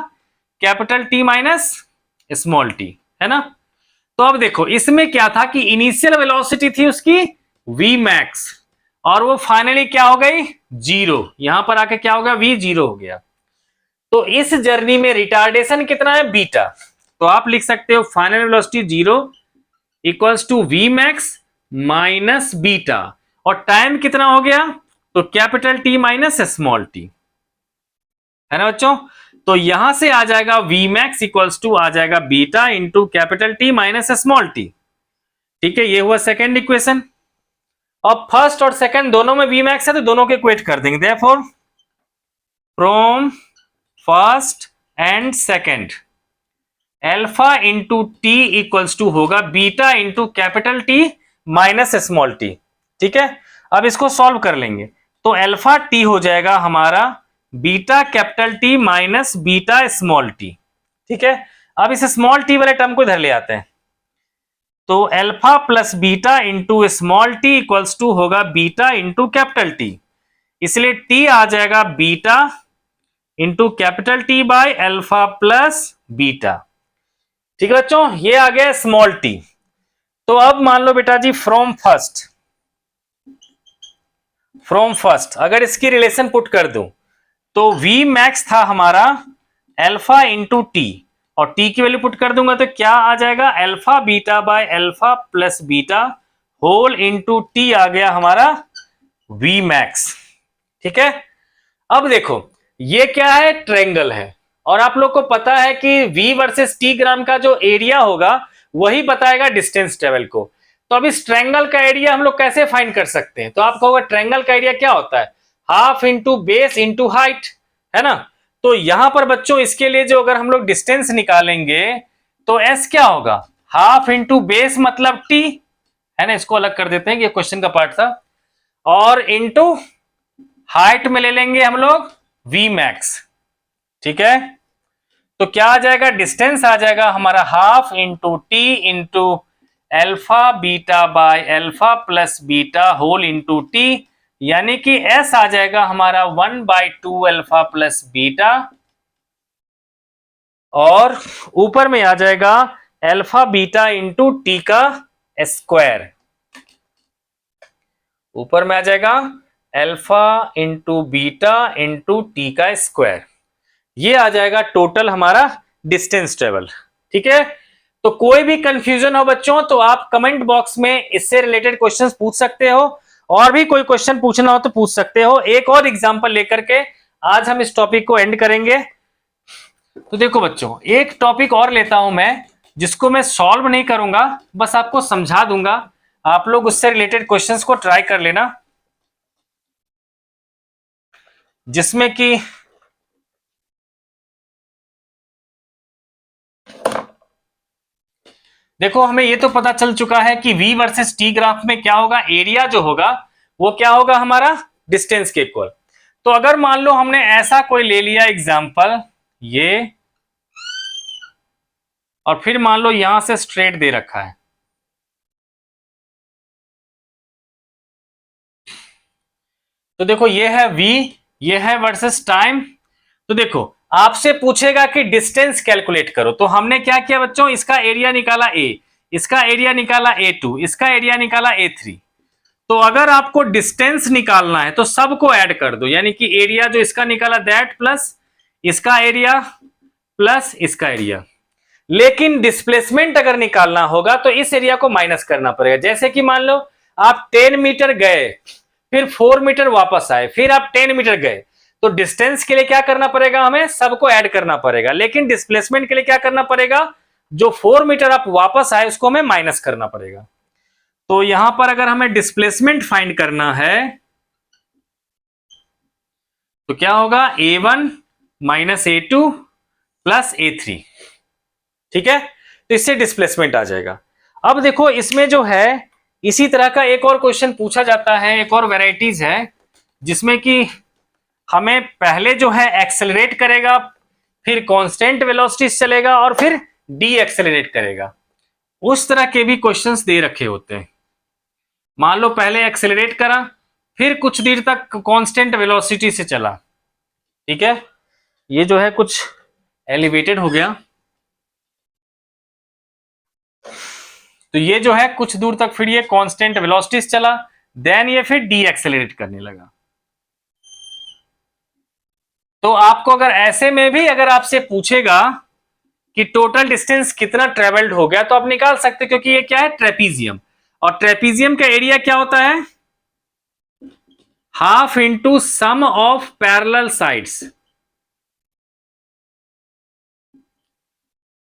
A: capital T minus small t, है ना। तो अब देखो इसमें क्या था कि इनिशियल वेलोसिटी थी उसकी v मैक्स, और वो फाइनली क्या हो गई, जीरो, यहां पर आके क्या हो गया, v जीरो हो गया। तो इस जर्नी में रिटार्डेशन कितना है, बीटा, तो आप लिख सकते हो final velocity zero equals to v max minus beta, और टाइम कितना हो गया, तो capital T minus small t, है ना बच्चों। तो यहां से आ जाएगा v मैक्स इक्वल्स टू आ जाएगा beta into capital T minus small T. ठीक है, ये हुआ सेकेंड इक्वेशन। अब फर्स्ट और सेकेंड दोनों में v मैक्स है तो दोनों के इक्वेट कर देंगे, therefore from first and second alpha into T equals to होगा beta into capital T minus small T. ठीक है, अब इसको सॉल्व कर लेंगे तो अल्फा टी हो जाएगा हमारा beta capital T minus beta small T. ठीक है, अब इस स्मॉल टी वाले टर्म को इधर ले आते हैं, तो alpha plus beta into small t equals to होगा बीटा इंटू कैपिटल टी, इसलिए टी आ जाएगा beta into capital t by alpha plus beta. ठीक है बच्चों, ये आ गया स्मॉल टी। तो अब मान लो बेटा जी फ्रॉम फर्स्ट अगर इसकी रिलेशन पुट कर दूं तो वी मैक्स था हमारा अल्फा इंटू टी, और टी की वैल्यू पुट कर दूंगा तो क्या आ जाएगा, alpha beta by alpha plus beta whole into T आ गया हमारा वी मैक्स। ठीक है, अब देखो ये क्या है, ट्रायंगल है, और आप लोग को पता है कि v वर्सेस t ग्राम का जो एरिया होगा वही बताएगा डिस्टेंस ट्रेवल को। तो अब इस ट्रायंगल का एरिया हम लोग कैसे फाइंड कर सकते हैं, तो आप कहोगे ट्रायंगल का एरिया क्या होता है, half into base into height, है ना। तो यहां पर बच्चों इसके लिए जो अगर हम लोग डिस्टेंस निकालेंगे तो s क्या होगा, हाफ इंटू बेस मतलब t, है ना, इसको अलग कर देते हैं, ये क्वेश्चन का पार्ट था, और इंटू हाइट में ले लेंगे हम लोग v मैक्स। ठीक है, तो क्या आ जाएगा, डिस्टेंस आ जाएगा हमारा half into t into alpha beta by alpha plus beta whole into t, यानी कि s आ जाएगा हमारा 1/2 अल्फा प्लस बीटा, और ऊपर में आ जाएगा एल्फा बीटा इंटू टी का स्क्वायर, ऊपर में आ जाएगा alpha into beta into T का स्क्वायर, ये आ जाएगा टोटल हमारा डिस्टेंस ट्रेवल। ठीक है, तो कोई भी कंफ्यूजन हो बच्चों तो आप कमेंट बॉक्स में इससे रिलेटेड क्वेश्चंस पूछ सकते हो, और भी कोई क्वेश्चन पूछना हो तो पूछ सकते हो। एक और एग्जांपल लेकर के आज हम इस टॉपिक को एंड करेंगे। तो देखो बच्चों, एक टॉपिक और लेता हूं मैं, जिसको मैं सॉल्व नहीं करूंगा, बस आपको समझा दूंगा, आप लोग उससे रिलेटेड क्वेश्चंस को ट्राई कर लेना, जिसमें कि देखो हमें ये तो पता चल चुका है कि v वर्सेस t ग्राफ में क्या होगा, एरिया जो होगा वो क्या होगा हमारा डिस्टेंस के इक्वल। तो अगर मान लो हमने ऐसा कोई ले लिया एग्जांपल ये, और फिर मान लो यहां से स्ट्रेट दे रखा है, तो देखो ये है v, ये है वर्सेस टाइम। तो देखो आपसे पूछेगा कि डिस्टेंस कैलकुलेट करो, तो हमने क्या किया बच्चों, इसका एरिया निकाला a, इसका एरिया निकाला a2, इसका एरिया निकाला a3। तो अगर आपको डिस्टेंस निकालना है तो सबको ऐड कर दो, यानी कि एरिया जो इसका निकाला दैट प्लस इसका एरिया प्लस इसका एरिया। लेकिन डिस्प्लेसमेंट अगर निकालना होगा तो इस एरिया को माइनस करना पड़ेगा। जैसे कि मान लो आप 10 मीटर गए, फिर 4 मीटर वापस आए, फिर आप 10 मीटर गए, तो डिस्टेंस के लिए क्या करना पड़ेगा, हमें सबको ऐड करना पड़ेगा। लेकिन डिस्प्लेसमेंट के लिए क्या करना पड़ेगा, जो 4 मीटर आप वापस आए उसको हमें माइनस करना पड़ेगा। तो यहां पर अगर हमें डिस्प्लेसमेंट फाइंड करना है तो क्या होगा, a1 minus a2 plus a3। ठीक है, तो इससे डिस्प्लेसमेंट आ जाएगा। अब देखो इसमें जो है इसी तरह का एक और क्वेश्चन पूछा जाता है, एक और वेराइटीज है, जिसमें कि हमें पहले जो है एक्सेलरेट करेगा, फिर कांस्टेंट वेलोसिटी चलेगा, और फिर डी एक्सेलरेट करेगा। उस तरह के भी क्वेश्चंस दे रखे होते हैं। मान लो पहले एक्सेलरेट करा, फिर कुछ देर तक कांस्टेंट वेलोसिटी से चला। ठीक है, ये जो है कुछ एलिवेटेड हो गया, तो ये जो है कुछ दूर तक फिर ये कांस्टेंट वेलोसिटी से चला, देन ये फिर डी एक्सेलरेट करने लगा। तो आपको अगर ऐसे में भी अगर आपसे पूछेगा कि टोटल डिस्टेंस कितना ट्रेवल्ड हो गया, तो आप निकाल सकते, क्योंकि ये क्या है, ट्रेपीजियम, और ट्रेपीजियम का एरिया क्या होता है, half into sum of parallel sides,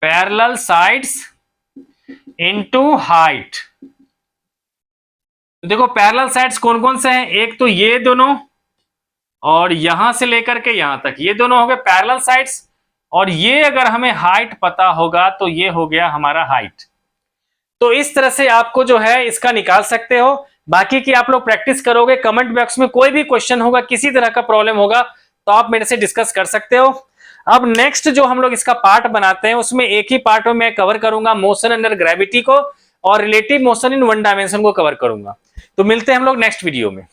A: parallel sides into height. देखो पैरेलल साइड्स कौन कौन से हैं, एक तो ये दोनों, और यहां से लेकर के यहां तक ये दोनों हो गए पैरेलल साइड्स, और ये अगर हमें हाइट पता होगा तो ये हो गया हमारा हाइट। तो इस तरह से आपको जो है इसका निकाल सकते हो। बाकी की आप लोग प्रैक्टिस करोगे, कमेंट बॉक्स में कोई भी क्वेश्चन होगा, किसी तरह का प्रॉब्लम होगा तो आप मेरे से डिस्कस कर सकते हो। अब नेक्स्ट जो हम लोग इसका पार्ट बनाते हैं उसमें एक ही पार्ट में मैं कवर करूंगा मोशन अंडर ग्रेविटी को, और relative motion in one dimension को कवर करूंगा। तो मिलते हैं हम लोग नेक्स्ट वीडियो में।